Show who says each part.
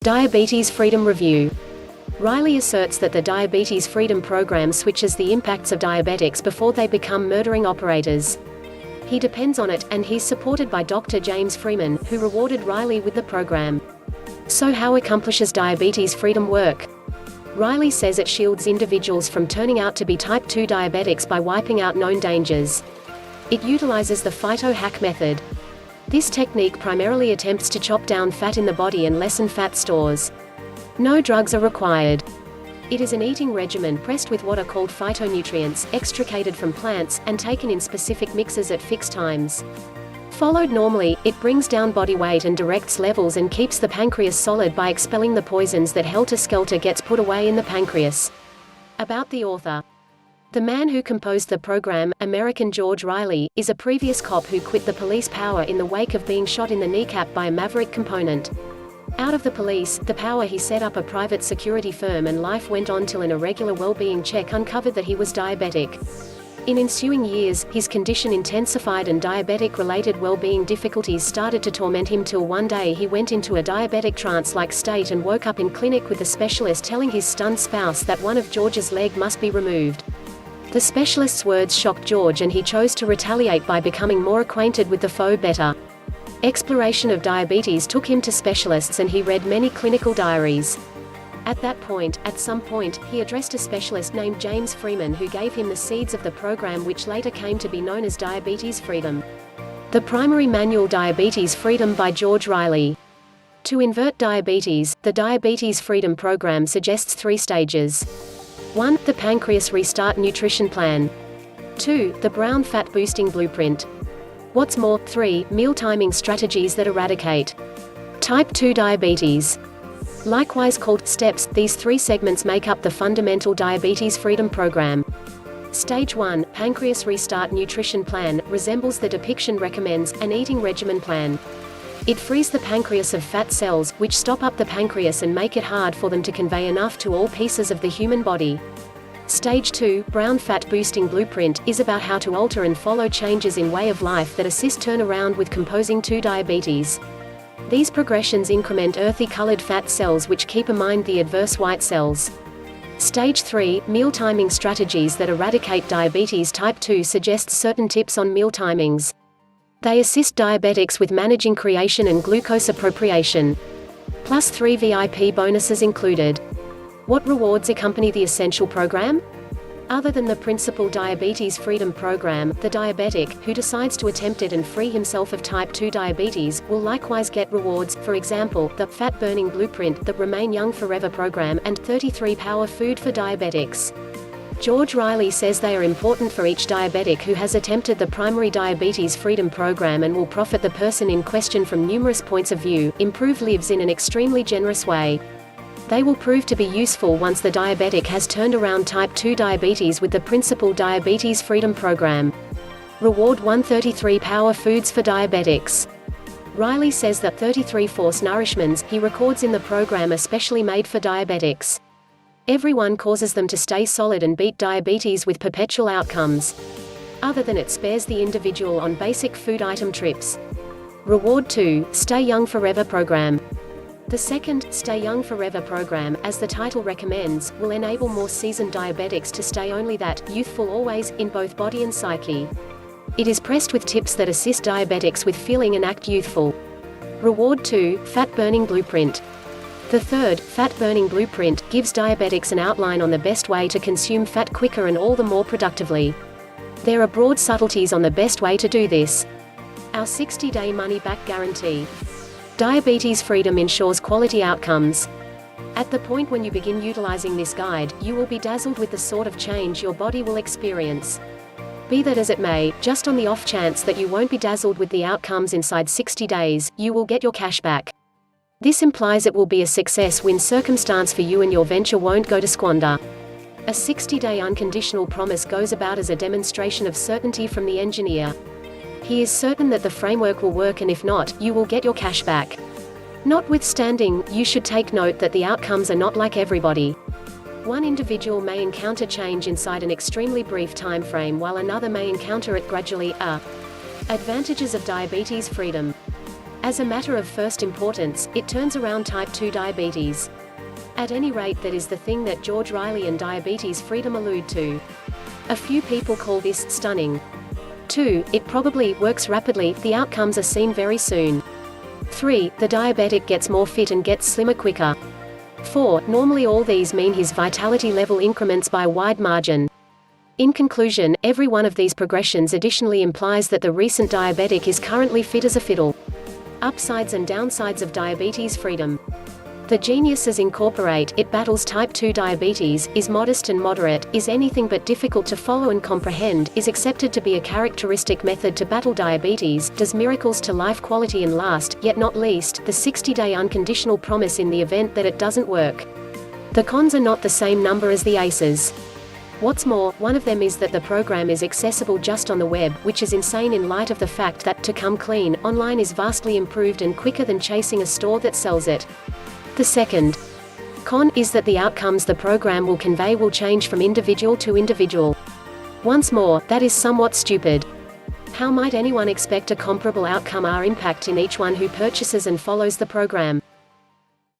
Speaker 1: Diabetes Freedom Review. Riley asserts that the Diabetes Freedom Program switches the impacts of diabetics before they become murdering operators. He depends on it, and he's supported by Dr. James Freeman, who rewarded Riley with the program. So how accomplishes diabetes freedom work? Riley says it shields individuals from turning out to be type 2 diabetics by wiping out known dangers. It utilizes the phyto-hack method. This technique primarily attempts to chop down fat in the body and lessen fat stores. No drugs are required. It is an eating regimen pressed with what are called phytonutrients, extricated from plants, and taken in specific mixes at fixed times. Followed normally, it brings down body weight and directs levels and keeps the pancreas solid by expelling the poisons that helter-skelter gets put away in the pancreas. About the author. The man who composed the program, American George Riley, is a previous cop who quit the police power in the wake of being shot in the kneecap by a maverick component. Out of the police, the power, he set up a private security firm, and life went on till an irregular well-being check uncovered that he was diabetic. In ensuing years, his condition intensified and diabetic-related well-being difficulties started to torment him till one day he went into a diabetic trance-like state and woke up in clinic with a specialist telling his stunned spouse that one of George's leg must be removed. The specialist's words shocked George, and he chose to retaliate by becoming more acquainted with the foe better. Exploration of diabetes took him to specialists, and he read many clinical diaries. At that point, at some point, he addressed a specialist named James Freeman, who gave him the seeds of the program which later came to be known as Diabetes Freedom. The primary manual, Diabetes Freedom by George Riley. To invert diabetes, the Diabetes Freedom program suggests 3 stages. 1. The Pancreas Restart Nutrition Plan. 2. The Brown Fat Boosting Blueprint. What's more, 3. Meal timing strategies that eradicate type 2 diabetes. Likewise called steps, these 3 segments make up the fundamental Diabetes Freedom Program. Stage 1, Pancreas Restart Nutrition Plan, resembles the depiction recommends, an eating regimen plan. It frees the pancreas of fat cells, which stop up the pancreas and make it hard for them to convey enough to all pieces of the human body. Stage 2, Brown Fat Boosting Blueprint, is about how to alter and follow changes in way of life that assist turnaround with composing 2 diabetes. These progressions increment earthy-colored fat cells which keep in mind the adverse white cells. Stage 3, Meal Timing Strategies that eradicate diabetes type 2 suggests certain tips on meal timings. They assist diabetics with managing creation and glucose appropriation. Plus 3 VIP bonuses included. What rewards accompany the essential program? Other than the principal Diabetes Freedom Program, the diabetic, who decides to attempt it and free himself of type 2 diabetes, will likewise get rewards, for example, the Fat Burning Blueprint, the Remain Young Forever program, and 33 Power Food for Diabetics. George Riley says they are important for each diabetic who has attempted the primary Diabetes Freedom Program and will profit the person in question from numerous points of view, improve lives in an extremely generous way. They will prove to be useful once the diabetic has turned around type 2 diabetes with the principal Diabetes Freedom Program. Reward 133 Power Foods for Diabetics. Riley says that 33 force nourishments he records in the program are specially made for diabetics. Everyone causes them to stay solid and beat diabetes with perpetual outcomes. Other than it spares the individual on basic food item trips. Reward 2, Stay Young Forever program. The second, Stay Young Forever program, as the title recommends, will enable more seasoned diabetics to stay only that, youthful always, in both body and psyche. It is pressed with tips that assist diabetics with feeling and act youthful. Reward 2, Fat Burning Blueprint. The third, Fat Burning Blueprint, gives diabetics an outline on the best way to consume fat quicker and all the more productively. There are broad subtleties on the best way to do this. Our 60-day money-back guarantee. Diabetes Freedom ensures quality outcomes. At the point when you begin utilizing this guide, you will be dazzled with the sort of change your body will experience. Be that as it may, just on the off chance that you won't be dazzled with the outcomes inside 60 days, you will get your cash back. This implies it will be a success-win circumstance for you and your venture won't go to squander. A 60-day unconditional promise goes about as a demonstration of certainty from the engineer. He is certain that the framework will work, and if not, you will get your cash back. Notwithstanding, you should take note that the outcomes are not like everybody. One individual may encounter change inside an extremely brief time frame while another may encounter it gradually. Advantages of Diabetes Freedom. As a matter of first importance, it turns around type 2 diabetes. At any rate, that is the thing that George Riley and diabetes freedom allude to. A few people call this stunning. 2. It probably works rapidly, the outcomes are seen very soon. 3. The diabetic gets more fit and gets slimmer quicker. 4. Normally all these mean his vitality level increments by a wide margin. In conclusion, every one of these progressions additionally implies that the recent diabetic is currently fit as a fiddle. Upsides and downsides of diabetes freedom. The geniuses incorporate, it battles type 2 diabetes, is modest and moderate, is anything but difficult to follow and comprehend, is accepted to be a characteristic method to battle diabetes, does miracles to life quality, and last, yet not least, the 60-day unconditional promise in the event that it doesn't work. The cons are not the same number as the aces. What's more, one of them is that the program is accessible just on the web, which is insane in light of the fact that, to come clean, online is vastly improved and quicker than chasing a store that sells it. The second con is that the outcomes the program will convey will change from individual to individual. Once more, that is somewhat stupid. How might anyone expect a comparable outcome or impact in each one who purchases and follows the program?